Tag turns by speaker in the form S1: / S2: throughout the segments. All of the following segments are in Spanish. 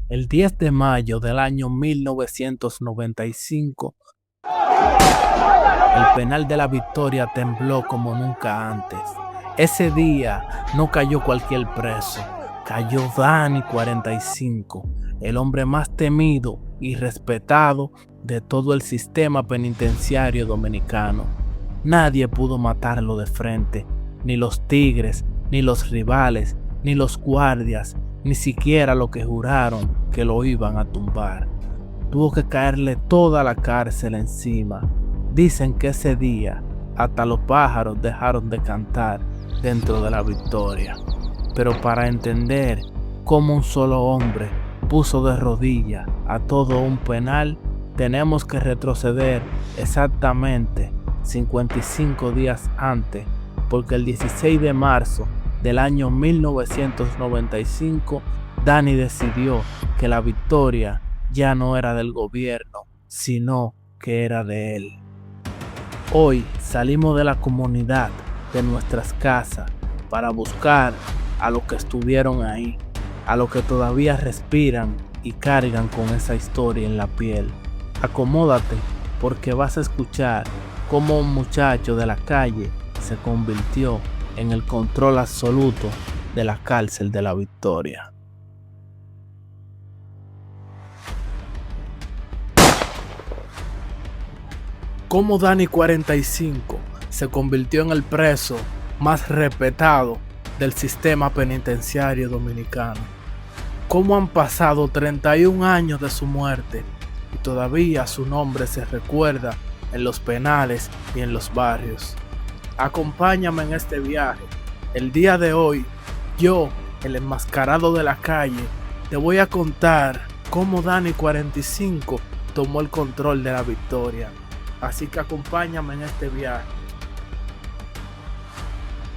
S1: El 10 de mayo del año 1995, el penal de la Victoria tembló como nunca antes. Ese día no cayó cualquier preso, cayó Dani 45, el hombre más temido y respetado de todo el sistema penitenciario dominicano. Nadie pudo matarlo de frente, ni los tigres, ni los rivales, ni los guardias, ni siquiera los que juraron que lo iban a tumbar. Tuvo que caerle toda la cárcel encima. Dicen que ese día hasta los pájaros dejaron de cantar dentro de la Victoria. Pero para entender cómo un solo hombre puso de rodillas a todo un penal, tenemos que retroceder exactamente 55 días antes, porque el 16 de marzo del año 1995, Dani decidió que la Victoria ya no era del gobierno, sino que era de él. Hoy salimos de la comunidad, de nuestras casas, para buscar a los que estuvieron ahí, a los que todavía respiran y cargan con esa historia en la piel. Acomódate, porque vas a escuchar cómo un muchacho de la calle se convirtió en el control absoluto de la cárcel de la Victoria. Cómo Dani 45 se convirtió en el preso más respetado del sistema penitenciario dominicano. Cómo han pasado 31 años de su muerte y todavía su nombre se recuerda en los penales y en los barrios. Acompáñame en este viaje. El día de hoy, yo, el enmascarado de la calle, te voy a contar cómo Dani 45 tomó el control de la Victoria. Así que acompáñame en este viaje.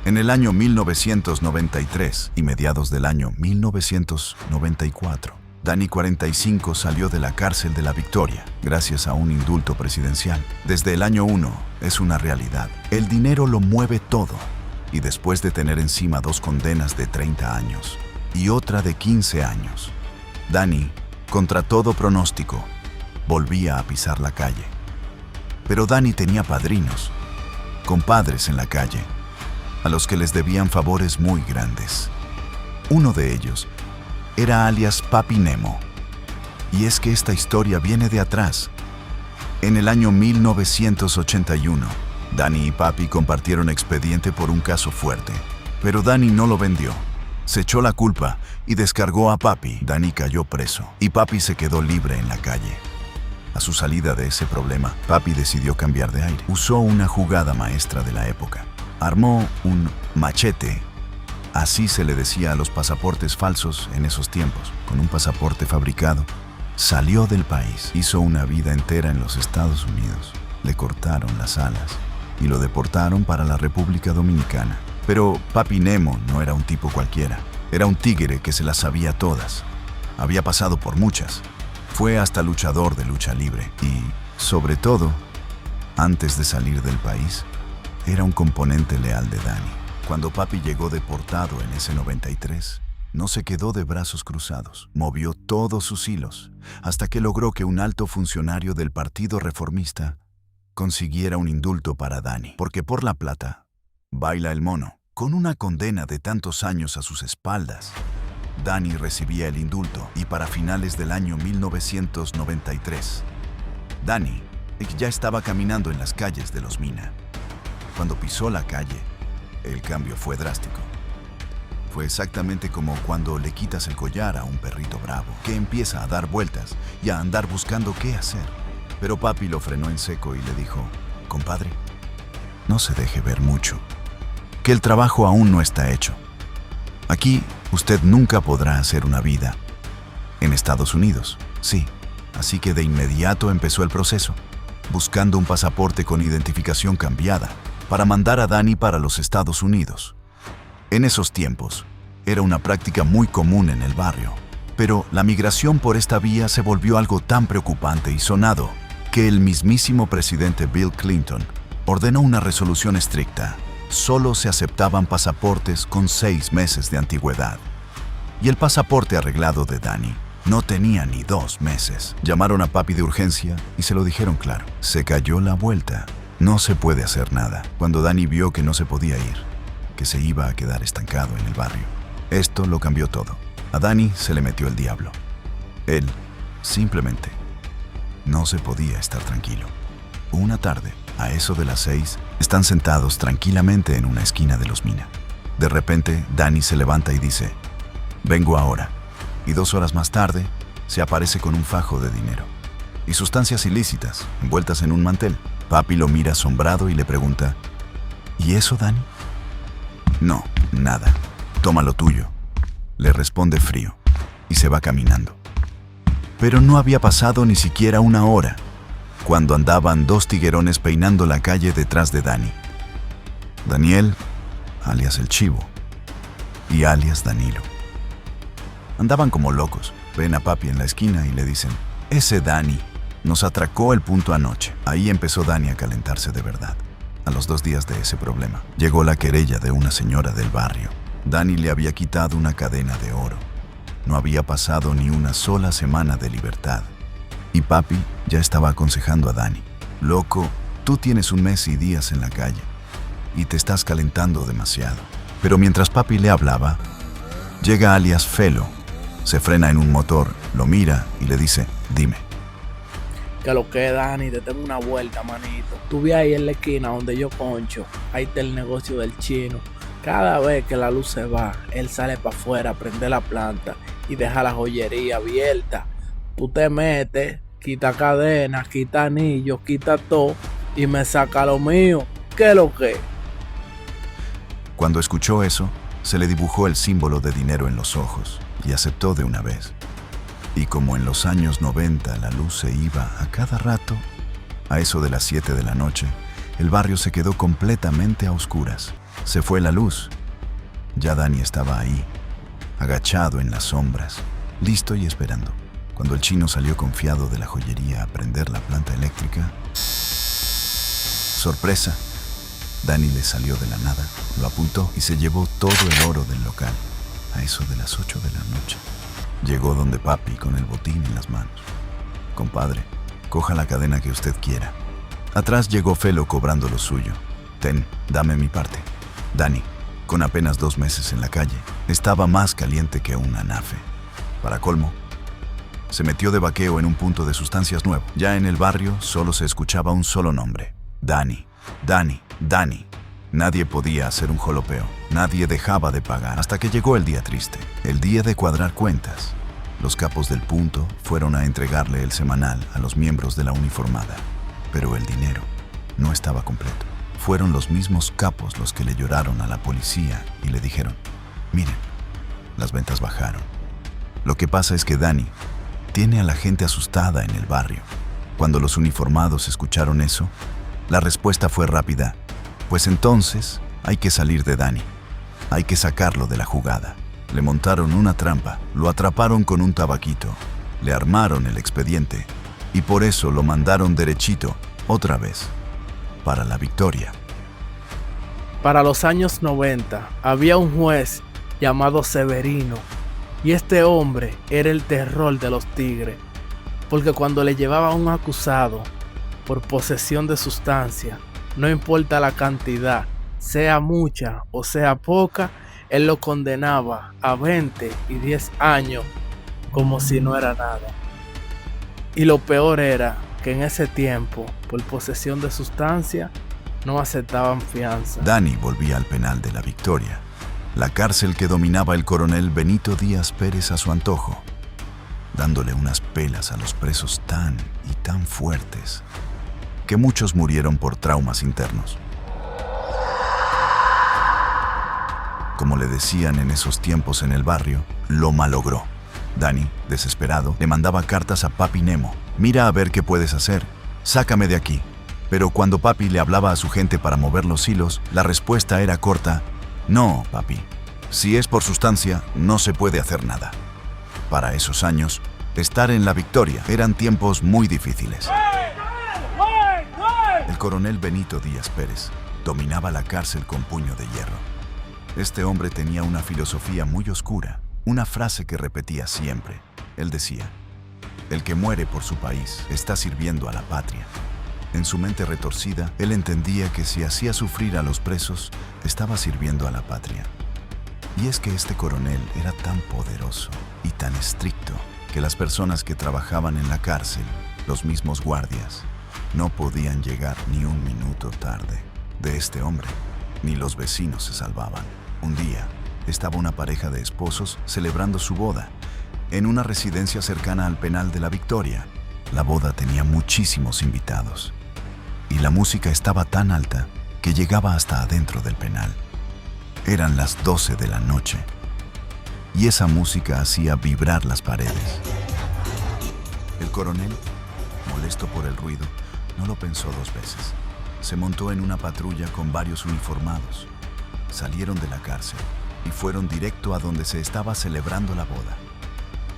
S2: En el año 1993 y mediados del año 1994, Dani 45 salió de la cárcel de la Victoria gracias a un indulto presidencial. Desde el año 1 es una realidad. El dinero lo mueve todo. Y después de tener encima 2 condenas de 30 años y otra de 15 años, Dani, contra todo pronóstico, volvía a pisar la calle. Pero Dani tenía padrinos, compadres en la calle, a los que les debían favores muy grandes. Uno de ellos era alias Papi Nemo. Y es que esta historia viene de atrás. En el año 1981, Dani y Papi compartieron expediente por un caso fuerte, pero Dani no lo vendió. Se echó la culpa y descargó a Papi. Dani cayó preso y Papi se quedó libre en la calle. A su salida de ese problema, Papi decidió cambiar de aire. Usó una jugada maestra de la época. Armó un machete. Así se le decía a los pasaportes falsos en esos tiempos. Con un pasaporte fabricado, salió del país. Hizo una vida entera en los Estados Unidos. Le cortaron las alas y lo deportaron para la República Dominicana. Pero Papi Nemo no era un tipo cualquiera. Era un tigre que se las sabía todas. Había pasado por muchas. Fue hasta luchador de lucha libre y, sobre todo, antes de salir del país, era un componente leal de Dani. Cuando Papi llegó deportado en ese 93, no se quedó de brazos cruzados. Movió todos sus hilos hasta que logró que un alto funcionario del Partido Reformista consiguiera un indulto para Dani. Porque por la plata, baila el mono. Con una condena de tantos años a sus espaldas, Dani recibía el indulto y para finales del año 1993, Dani ya estaba caminando en las calles de Los Mina. Cuando pisó la calle, el cambio fue drástico. Fue exactamente como cuando le quitas el collar a un perrito bravo, que empieza a dar vueltas y a andar buscando qué hacer. Pero Papi lo frenó en seco y le dijo: compadre, no se deje ver mucho, que el trabajo aún no está hecho. Aquí usted nunca podrá hacer una vida. En Estados Unidos, sí. Así que de inmediato empezó el proceso, buscando un pasaporte con identificación cambiada para mandar a Dani para los Estados Unidos. En esos tiempos, era una práctica muy común en el barrio, pero la migración por esta vía se volvió algo tan preocupante y sonado que el mismísimo presidente Bill Clinton ordenó una resolución estricta. Solo se aceptaban pasaportes con 6 meses de antigüedad. Y el pasaporte arreglado de Dani No tenía ni 2 meses. Llamaron a papi de urgencia y se lo dijeron claro. Se cayó la vuelta. No se puede hacer nada. Cuando Dani vio que no se podía ir, que se iba a quedar estancado en el barrio, esto lo cambió todo. A Dani se le metió el diablo. Él, simplemente, no se podía estar tranquilo. Una tarde, a eso de las 6, están sentados tranquilamente en una esquina de Los Mina. De repente, Dani se levanta y dice: vengo ahora. Y 2 horas más tarde, se aparece con un fajo de dinero y sustancias ilícitas envueltas en un mantel. Papi lo mira asombrado y le pregunta: ¿y eso, Dani? No, nada. Toma lo tuyo, le responde frío y se va caminando. Pero no había pasado ni siquiera una hora cuando andaban 2 tiguerones peinando la calle detrás de Dani. Daniel, alias el Chivo, y alias Danilo. Andaban como locos. Ven a papi en la esquina y le dicen: ese Dani nos atracó el punto anoche. Ahí empezó Dani a calentarse de verdad. A los 2 días de ese problema, llegó la querella de una señora del barrio. Dani le había quitado una cadena de oro. No había pasado ni una sola semana de libertad. Y papi ya estaba aconsejando a Dani: loco, tú tienes 1 mes y días en la calle y te estás calentando demasiado. Pero mientras papi le hablaba, llega alias Felo, se frena en un motor, lo mira y le dice: dime.
S1: Que lo que, Dani, te tengo una vuelta, manito. Tú vi ahí en la esquina donde yo concho. Ahí está el negocio del chino. Cada vez que la luz se va, él sale para afuera, prende la planta y deja la joyería abierta. Tú te metes, quita cadenas, quita anillos, quita todo y me saca lo mío. ¿Qué lo que?
S2: Cuando escuchó eso, se le dibujó el símbolo de dinero en los ojos y aceptó de una vez. Y como en los años 90 la luz se iba a cada rato, a eso de las 7 de la noche, el barrio se quedó completamente a oscuras. Se fue la luz. Ya Dani estaba ahí, agachado en las sombras, listo y esperando. Cuando el chino salió confiado de la joyería a prender la planta eléctrica, ¡sorpresa! Dani le salió de la nada, lo apuntó y se llevó todo el oro del local. A eso de las 8 de la noche, llegó donde papi con el botín en las manos. Compadre, coja la cadena que usted quiera. Atrás llegó Felo cobrando lo suyo. Ten, dame mi parte. Dani, con apenas 2 meses en la calle, estaba más caliente que un anafe. Para colmo, se metió de vaqueo en un punto de sustancias nuevo. Ya en el barrio solo se escuchaba un solo nombre: Dani, Dani, Dani. Nadie podía hacer un jolopeo, nadie dejaba de pagar, hasta que llegó el día triste, el día de cuadrar cuentas. Los capos del punto fueron a entregarle el semanal a los miembros de la uniformada, pero el dinero no estaba completo. Fueron los mismos capos los que le lloraron a la policía y le dijeron: miren, las ventas bajaron. Lo que pasa es que Dani tiene a la gente asustada en el barrio. Cuando los uniformados escucharon eso, la respuesta fue rápida: pues entonces hay que salir de Dani, hay que sacarlo de la jugada. Le montaron una trampa, lo atraparon con un tabaquito, le armaron el expediente y por eso lo mandaron derechito, otra vez, para la Victoria.
S1: Para los años 90 había un juez llamado Severino y este hombre era el terror de los tigres, porque cuando le llevaba a un acusado por posesión de sustancia, no importa la cantidad, sea mucha o sea poca, él lo condenaba a 20 y 10 años como si no era nada. Y lo peor era que en ese tiempo, por posesión de sustancia, no aceptaban fianza.
S2: Dani volvía al penal de la Victoria, la cárcel que dominaba el coronel Benito Díaz Pérez a su antojo, dándole unas pelas a los presos tan y tan fuertes que muchos murieron por traumas internos. Como le decían en esos tiempos en el barrio, lo malogró. Dani, desesperado, le mandaba cartas a papi Nemo: mira a ver qué puedes hacer, sácame de aquí. Pero cuando papi le hablaba a su gente para mover los hilos, la respuesta era corta: no, papi, si es por sustancia, no se puede hacer nada. Para esos años, estar en la Victoria eran tiempos muy difíciles. El coronel Benito Díaz Pérez dominaba la cárcel con puño de hierro. Este hombre tenía una filosofía muy oscura, una frase que repetía siempre: Él decía, el que muere por su país está sirviendo a la patria. En su mente retorcida, él entendía que si hacía sufrir a los presos, estaba sirviendo a la patria. Y es que este coronel era tan poderoso y tan estricto que las personas que trabajaban en la cárcel, los mismos guardias, no podían llegar ni un minuto tarde. De este hombre, ni los vecinos se salvaban. Un día, estaba una pareja de esposos celebrando su boda en una residencia cercana al penal de la Victoria. La boda tenía muchísimos invitados y la música estaba tan alta que llegaba hasta adentro del penal. Eran las 12 de la noche y esa música hacía vibrar las paredes. El coronel, molesto por el ruido, no lo pensó dos veces. Se montó en una patrulla con varios uniformados. Salieron de la cárcel y fueron directo a donde se estaba celebrando la boda.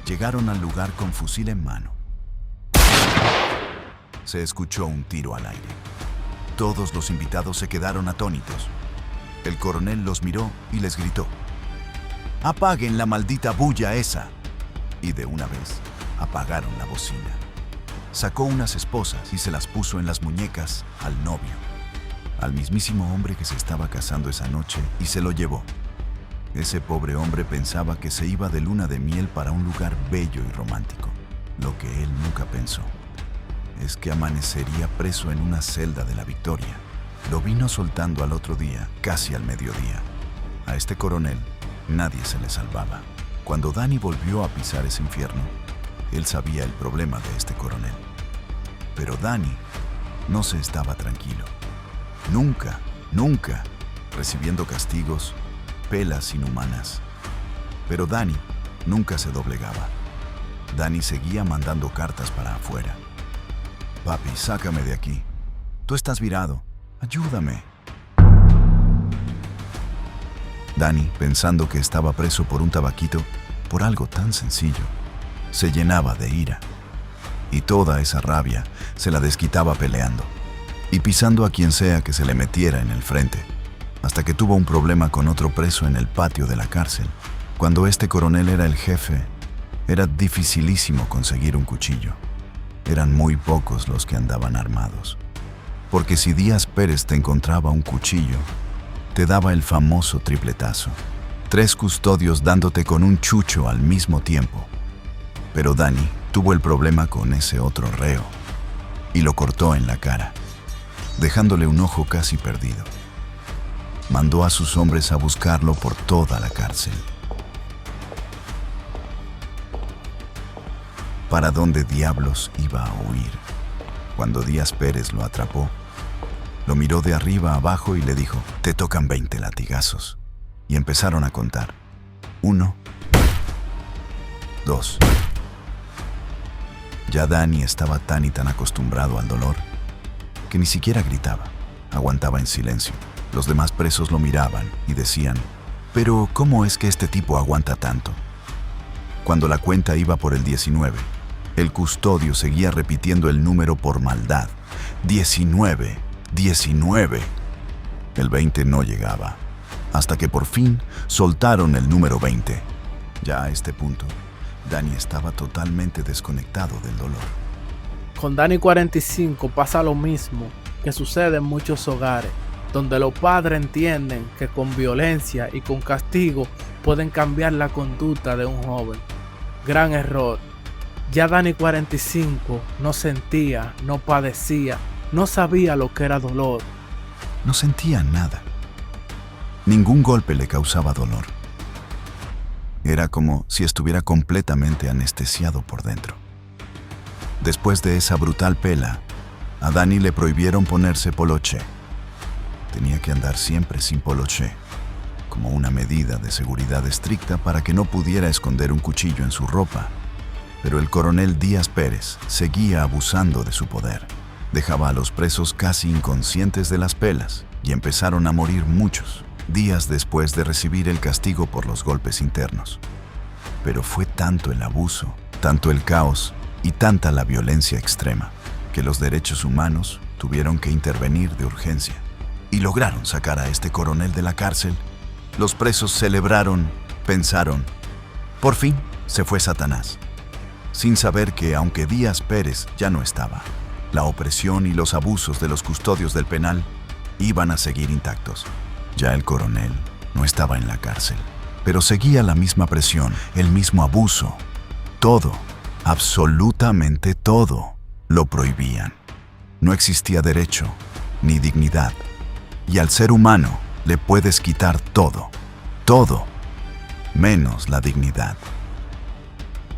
S2: Llegaron al lugar con fusil en mano. Se escuchó un tiro al aire. Todos los invitados se quedaron atónitos. El coronel los miró y les gritó: ¡apaguen la maldita bulla esa! Y de una vez apagaron la bocina. Sacó unas esposas y se las puso en las muñecas al novio, al mismísimo hombre que se estaba casando esa noche, y se lo llevó. Ese pobre hombre pensaba que se iba de luna de miel para un lugar bello y romántico. Lo que él nunca pensó es que amanecería preso en una celda de la Victoria. Lo vino soltando al otro día, casi al mediodía. A este coronel nadie se le salvaba. Cuando Danny volvió a pisar ese infierno, él sabía el problema de este coronel. Pero Danny no se estaba tranquilo. Nunca, recibiendo castigos, pelas inhumanas. Pero Danny nunca se doblegaba. Danny seguía mandando cartas para afuera. Papi, sácame de aquí. Tú estás virado. Ayúdame. Danny, pensando que estaba preso por un tabaquito, por algo tan sencillo, se llenaba de ira. Y toda esa rabia se la desquitaba peleando y pisando a quien sea que se le metiera en el frente, hasta que tuvo un problema con otro preso en el patio de la cárcel. Cuando este coronel era el jefe, era dificilísimo conseguir un cuchillo. Eran muy pocos los que andaban armados. Porque si Díaz Pérez te encontraba un cuchillo, te daba el famoso tripletazo. 3 custodios dándote con un chucho al mismo tiempo. Pero Danny tuvo el problema con ese otro reo y lo cortó en la cara, dejándole un ojo casi perdido. Mandó a sus hombres a buscarlo por toda la cárcel. ¿Para dónde diablos iba a huir? Cuando Díaz Pérez lo atrapó, lo miró de arriba a abajo y le dijo: te tocan 20 latigazos. Y empezaron a contar. 1, 2. Ya Danny estaba tan y tan acostumbrado al dolor que ni siquiera gritaba, aguantaba en silencio. Los demás presos lo miraban y decían: ¿pero cómo es que este tipo aguanta tanto? Cuando la cuenta iba por el 19, el custodio seguía repitiendo el número por maldad. 19, 19. El 20 no llegaba, hasta que por fin soltaron el número 20. Ya a este punto, Danny estaba totalmente desconectado del dolor.
S1: Con Danny 45 pasa lo mismo que sucede en muchos hogares, donde los padres entienden que con violencia y con castigo pueden cambiar la conducta de un joven. Gran error. Ya Danny 45 no sentía, no padecía, no sabía lo que era dolor.
S2: No sentía nada. Ningún golpe le causaba dolor. Era como si estuviera completamente anestesiado por dentro. Después de esa brutal pela, a Danny le prohibieron ponerse poloché. Tenía que andar siempre sin poloché, como una medida de seguridad estricta para que no pudiera esconder un cuchillo en su ropa. Pero el coronel Díaz Pérez seguía abusando de su poder. Dejaba a los presos casi inconscientes de las pelas y empezaron a morir muchos, días después de recibir el castigo por los golpes internos. Pero fue tanto el abuso, tanto el caos y tanta la violencia extrema, que los derechos humanos tuvieron que intervenir de urgencia y lograron sacar a este coronel de la cárcel. Los presos celebraron, pensaron: por fin se fue Satanás. sin saber que, aunque Díaz Pérez ya no estaba, la opresión y los abusos de los custodios del penal iban a seguir intactos. Ya el coronel no estaba en la cárcel, pero seguía la misma presión, el mismo abuso. Todo, absolutamente todo, lo prohibían. No existía derecho ni dignidad. Y al ser humano le puedes quitar todo, todo, menos la dignidad.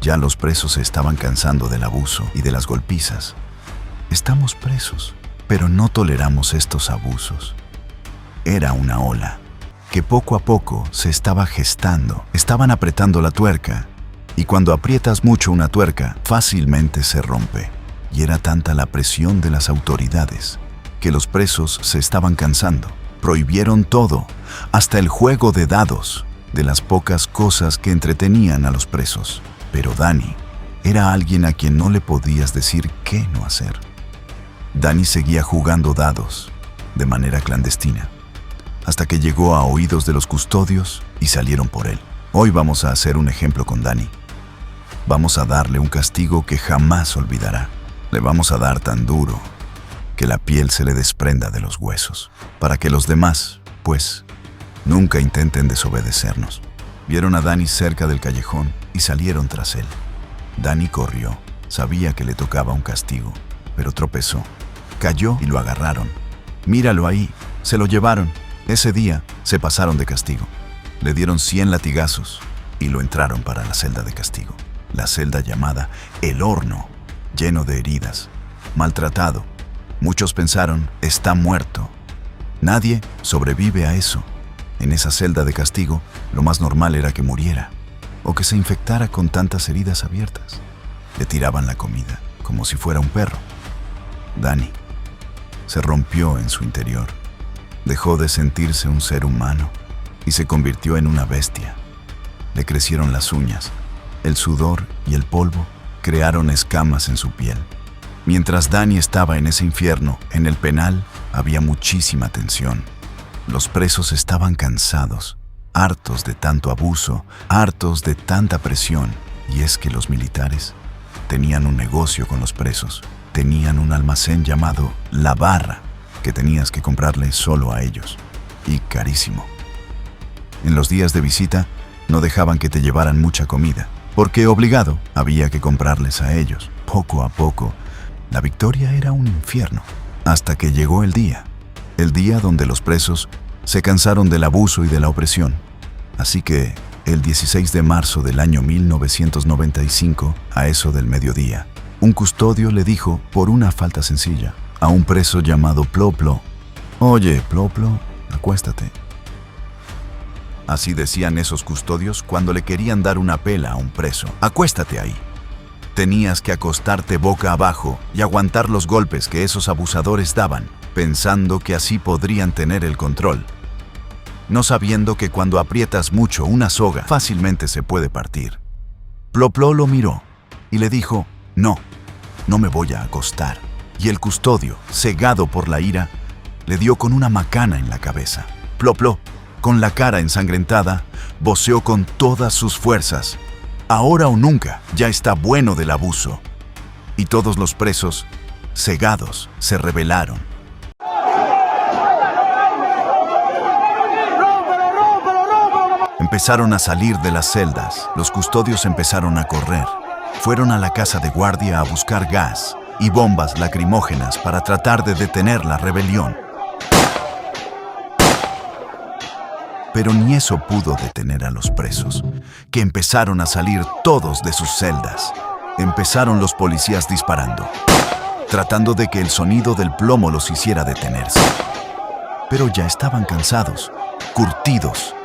S2: Ya los presos se estaban cansando del abuso y de las golpizas. Estamos presos, pero no toleramos estos abusos. Era una ola que poco a poco se estaba gestando. Estaban apretando la tuerca, y cuando aprietas mucho una tuerca, fácilmente se rompe. Y era tanta la presión de las autoridades que los presos se estaban cansando. Prohibieron todo, hasta el juego de dados, de las pocas cosas que entretenían a los presos. Pero Dani era alguien a quien no le podías decir qué no hacer. Dani seguía jugando dados de manera clandestina, hasta que llegó a oídos de los custodios y salieron por él. Hoy vamos a hacer un ejemplo con Dani. Vamos a darle un castigo que jamás olvidará. Le vamos a dar tan duro que la piel se le desprenda de los huesos, para que los demás, pues, nunca intenten desobedecernos. Vieron a Dani cerca del callejón y salieron tras él. Dani corrió, sabía que le tocaba un castigo, pero tropezó. Cayó y lo agarraron. Míralo ahí, se lo llevaron. Ese día se pasaron de castigo. Le dieron 100 latigazos y lo entraron para la celda de castigo. La celda llamada El Horno, lleno de heridas, maltratado. Muchos pensaron, está muerto. Nadie sobrevive a eso. En esa celda de castigo, lo más normal era que muriera o que se infectara con tantas heridas abiertas. Le tiraban la comida, como si fuera un perro. Dani se rompió en su interior. Dejó de sentirse un ser humano y se convirtió en una bestia. Le crecieron las uñas. El sudor y el polvo crearon escamas en su piel. Mientras Dani estaba en ese infierno, en el penal, había muchísima tensión. Los presos estaban cansados, hartos de tanto abuso, hartos de tanta presión. Y es que los militares tenían un negocio con los presos. Tenían un almacén llamado La Barra, que tenías que comprarle solo a ellos. Y carísimo. En los días de visita, no dejaban que te llevaran mucha comida, porque obligado había que comprarles a ellos. Poco a poco, la Victoria era un infierno, hasta que llegó el día donde los presos se cansaron del abuso y de la opresión. Así que, el 16 de marzo del año 1995, a eso del mediodía, un custodio le dijo, por una falta sencilla, a un preso llamado Ploplo: «Oye, Ploplo, acuéstate». Así decían esos custodios cuando le querían dar una pela a un preso. «Acuéstate ahí». Tenías que acostarte boca abajo y aguantar los golpes que esos abusadores daban, pensando que así podrían tener el control, no sabiendo que cuando aprietas mucho una soga fácilmente se puede partir. Ploplo lo miró y le dijo: «No, no me voy a acostar». Y el custodio, cegado por la ira, le dio con una macana en la cabeza. Ploplo, con la cara ensangrentada, voceó con todas sus fuerzas: «Ahora o nunca, ya está bueno del abuso». Y todos los presos, cegados, se rebelaron. Empezaron a salir de las celdas. Los custodios empezaron a correr. Fueron a la casa de guardia a buscar gas y bombas lacrimógenas para tratar de detener la rebelión. Pero ni eso pudo detener a los presos, que empezaron a salir todos de sus celdas. Empezaron los policías disparando, tratando de que el sonido del plomo los hiciera detenerse. Pero ya estaban cansados, curtidos,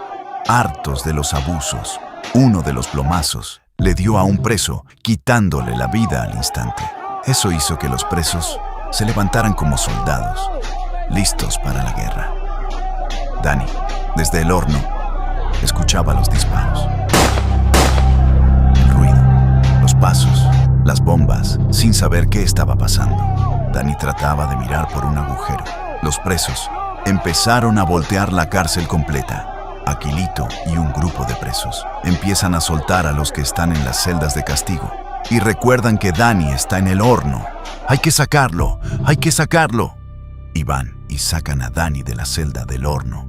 S2: hartos de los abusos. Uno de los plomazos le dio a un preso, quitándole la vida al instante. Eso hizo que los presos se levantaran como soldados, listos para la guerra. Dani, desde el horno, escuchaba los disparos, el ruido, los pasos, las bombas, sin saber qué estaba pasando. Dani trataba de mirar por un agujero. Los presos empezaron a voltear la cárcel completa. Aquilito y un grupo de presos empiezan a soltar a los que están en las celdas de castigo. y recuerdan que Dani está en el horno. ¡Hay que sacarlo! ¡Hay que sacarlo! Y van y sacan a Dani de la celda del horno.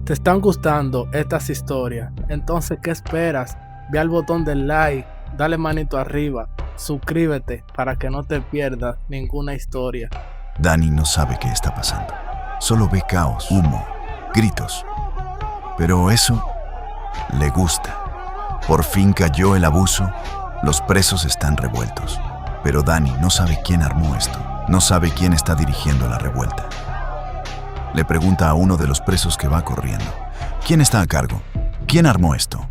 S1: ¿Te están gustando estas historias? Entonces, ¿qué esperas? Ve al botón del like, dale manito arriba, suscríbete para que no te pierdas ninguna historia.
S2: Dani no sabe qué está pasando. Solo ve caos, humo, gritos. Pero eso le gusta. Por fin cayó el abuso. Los presos están revueltos. Pero Dani no sabe quién armó esto. No sabe quién está dirigiendo la revuelta. Le pregunta a uno de los presos que va corriendo: ¿quién está a cargo? ¿Quién armó esto?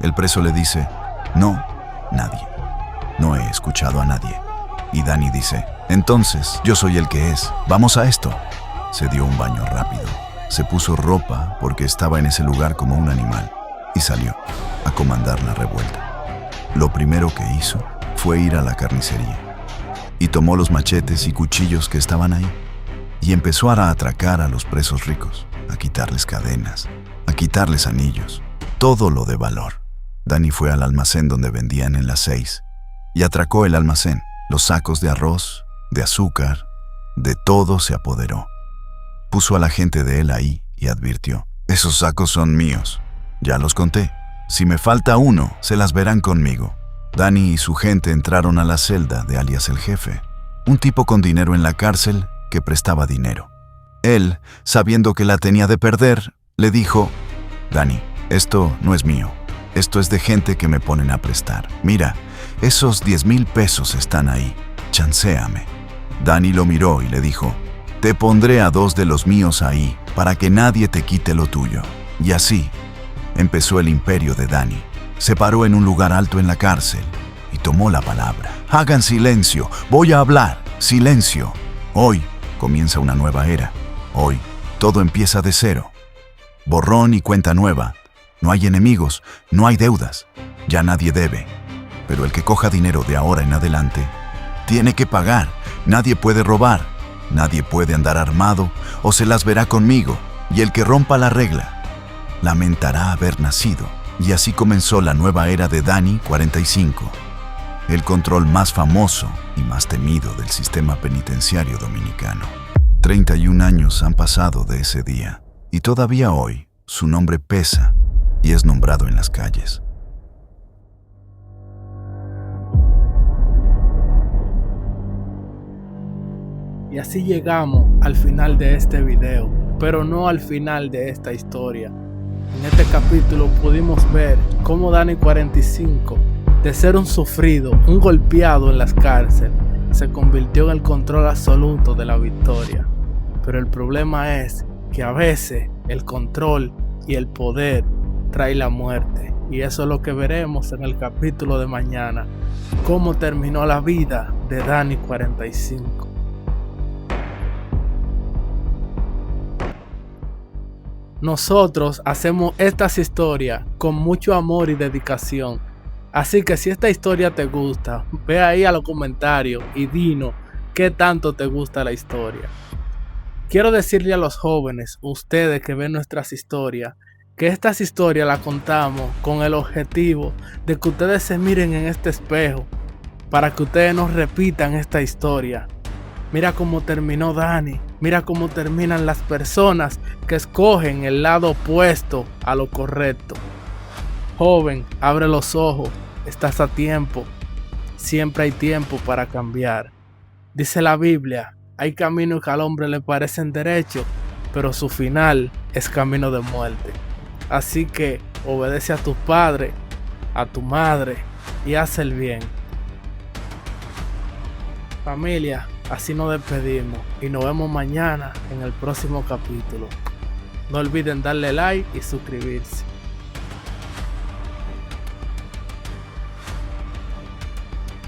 S2: El preso le dice: no, nadie. No he escuchado a nadie. Y Dani dice: entonces, yo soy el que es. Vamos a esto. Se dio un baño rápido. Se puso ropa porque estaba en ese lugar como un animal. Y salió a comandar la revuelta. Lo primero que hizo fue ir a la carnicería. Y tomó los machetes y cuchillos que estaban ahí. Y empezó a atracar a los presos ricos, a quitarles cadenas, a quitarles anillos, todo lo de valor. Dani fue al almacén donde vendían en las 6 y atracó el almacén. Los sacos de arroz, de azúcar, de todo se apoderó. Puso a la gente de él ahí y advirtió: esos sacos son míos. Ya los conté. Si me falta uno, se las verán conmigo. Dani y su gente entraron a la celda de alias el jefe, un tipo con dinero en la cárcel que prestaba dinero. Él, sabiendo que la tenía de perder, le dijo: Dani, esto no es mío. Esto es de gente que me ponen a prestar. Mira, esos 10,000 pesos están ahí. Chanséame. Dani lo miró y le dijo: te pondré a 2 de los míos ahí para que nadie te quite lo tuyo. Y así empezó el imperio de Dani. Se paró en un lugar alto en la cárcel y tomó la palabra. Hagan silencio, voy a hablar. Silencio. Hoy comienza una nueva era. Hoy todo empieza de cero. Borrón y cuenta nueva. No hay enemigos, no hay deudas. Ya nadie debe. Pero el que coja dinero de ahora en adelante tiene que pagar. Nadie puede robar. Nadie puede andar armado o se las verá conmigo. Y el que rompa la regla lamentará haber nacido. Y así comenzó la nueva era de Dani 45, el control más famoso y más temido del sistema penitenciario dominicano. 31 años han pasado de ese día y todavía hoy su nombre pesa y es nombrado en las calles.
S1: Y así llegamos al final de este video, pero no al final de esta historia. En este capítulo pudimos ver cómo Dani 45, de ser un sufrido, un golpeado en las cárceles, se convirtió en el control absoluto de la victoria. Pero el problema es que a veces el control y el poder trae la muerte. Y eso es lo que veremos en el capítulo de mañana, cómo terminó la vida de Dani 45. Nosotros hacemos estas historias con mucho amor y dedicación. Así que si esta historia te gusta, ve ahí a los comentarios y dinos qué tanto te gusta la historia. Quiero decirle a los jóvenes, ustedes que ven nuestras historias, que estas historias las contamos con el objetivo de que ustedes se miren en este espejo, para que ustedes no repitan esta historia. Mira cómo terminó Dani. Mira cómo terminan las personas que escogen el lado opuesto a lo correcto. Joven, abre los ojos. Estás a tiempo. Siempre hay tiempo para cambiar. Dice la Biblia, hay caminos que al hombre le parecen derechos, pero su final es camino de muerte. Así que obedece a tus padres, a tu madre y haz el bien. Familia, así nos despedimos y nos vemos mañana en el próximo capítulo. No olviden darle like y suscribirse.